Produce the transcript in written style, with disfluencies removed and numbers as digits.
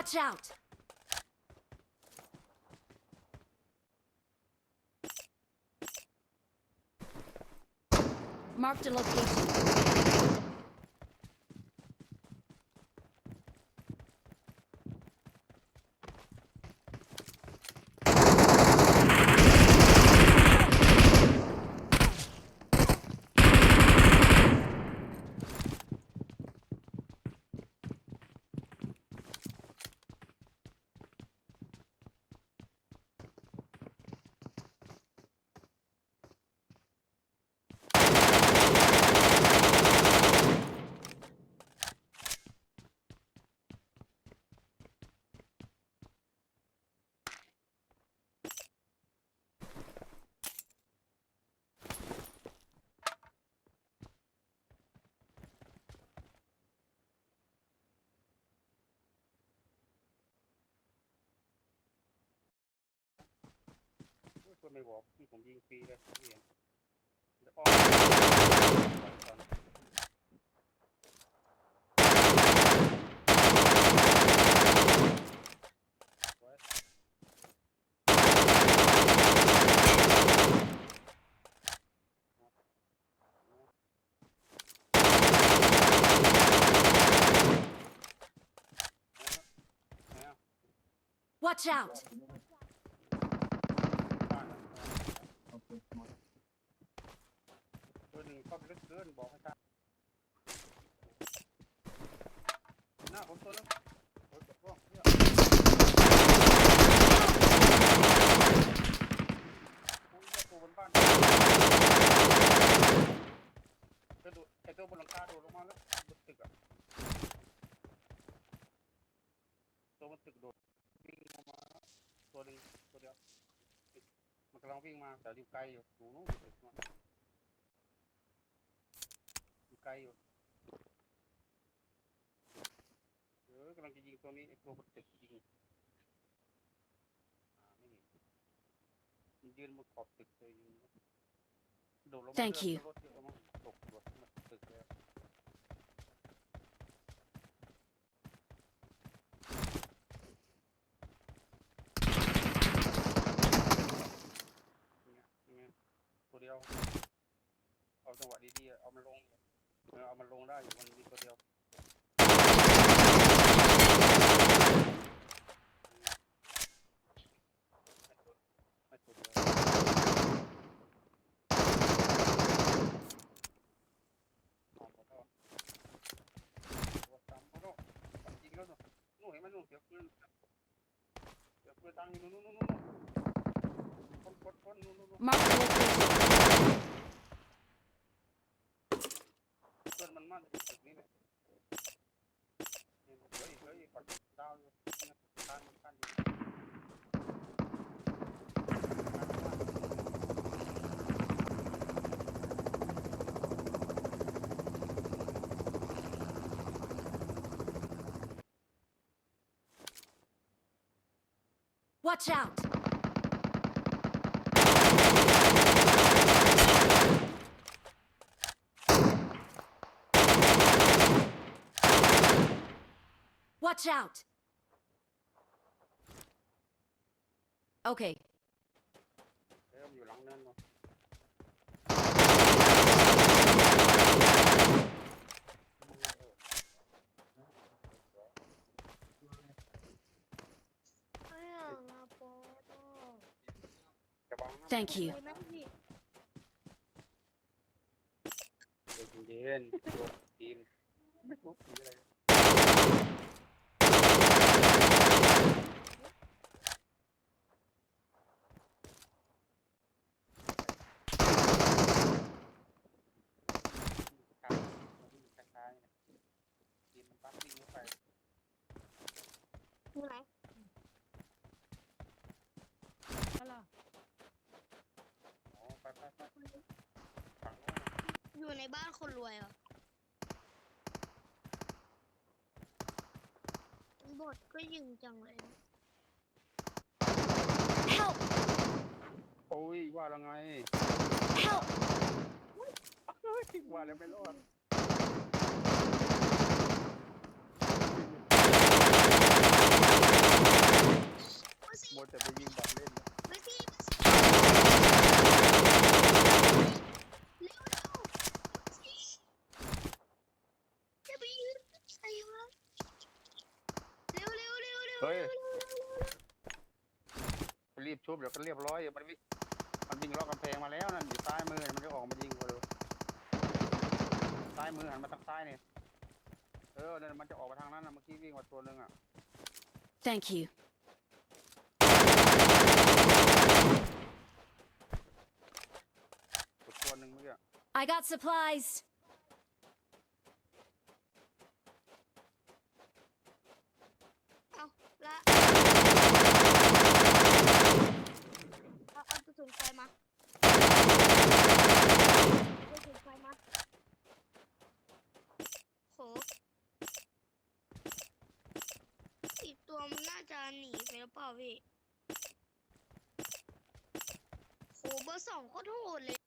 Watch out! Marked a location. Tôi mớiบอกที่ผมยิงฟรีเลยที่เห็นแล้วอ้อม Watch out! ตัวหนึ่งเข้าไปลึกเกินบอกให้ท่านหน้าผมตัวนึงโอ้ยกดร่องเนี่ยโอ้ยตัวบนบ้านกระโดดไอ้ตัวบนหลังคาโดดลงมาแล้วบนตึกอ่ะตัวบนตึกโดดวิ่งลงมาตัวหนึ่งตัวเดียวมันกำลังวิ่งมาแต่อยู่ไกลอยู่หนูนู้นตึกมาอยู่ไกลอยู่กำลังจะยิงตัวนี้ไอ้ตัวบนตึกยิงไม่เห็นมันยืนบนขอบตึกเลยยิงโดดลงมา Thank you รถเยอะมากตกรถมาตึกเลยเนี่ยตัวเดียวเอาจังหวะดีๆเอามันลงเอามันลงได้อยู่มันมีตัวเดียวไม่ตัวเดียวเอาหมดแล้วตัวซ้ำเขาต้องยิงแล้วนู่นเห็นไหมนู่นเสียบปืนตั้งอยู่นู่นคนนู่น Marked a location. เพื่อนมันมั่นอยู่ตึกนี้แหละเฮ้ยปัดดาวอยู่ตั้งอยู่ Watch out! Watch out! Okay. เริ่มอยู่หลังเนินเนาะจะบังนะ Thank you. เย็นๆโดนทีมไม่รู้สีอะไรทีมปั๊บวิ่งเข้าไป อยู่ไหน อ๋อไปฝั่งโน้น อยู่ในบ้านคนรวยเหรอบทก็ยิงจังเลย Help! โอ้ยว่าแล้วไง Help! ว่าแล้วไม่รอด เฮ้ยรีบชุบเดี๋ยวก็เรียบร้อยเดี๋ยวมันวิ่งลอกกำแพงมาแล้วนั่นอยู่ซ้ายมือมันจะออกมายิงเขาเลยซ้ายมือหันมาทางซ้ายนี่นั่นมันจะออกมาทางนั้นนะเมื่อกี้วิ่งมาตัวหนึ่งอ่ะ Thank you. ตัวหนึ่งเมื่อกี้ I got supplies. เอาละเอากระสุนไฟมาเอากระสุนไฟมาโหอีกตัวมันน่าจะหนีไปแล้วเปล่าพี่โหเบอร์ 2โคตรโหดเลย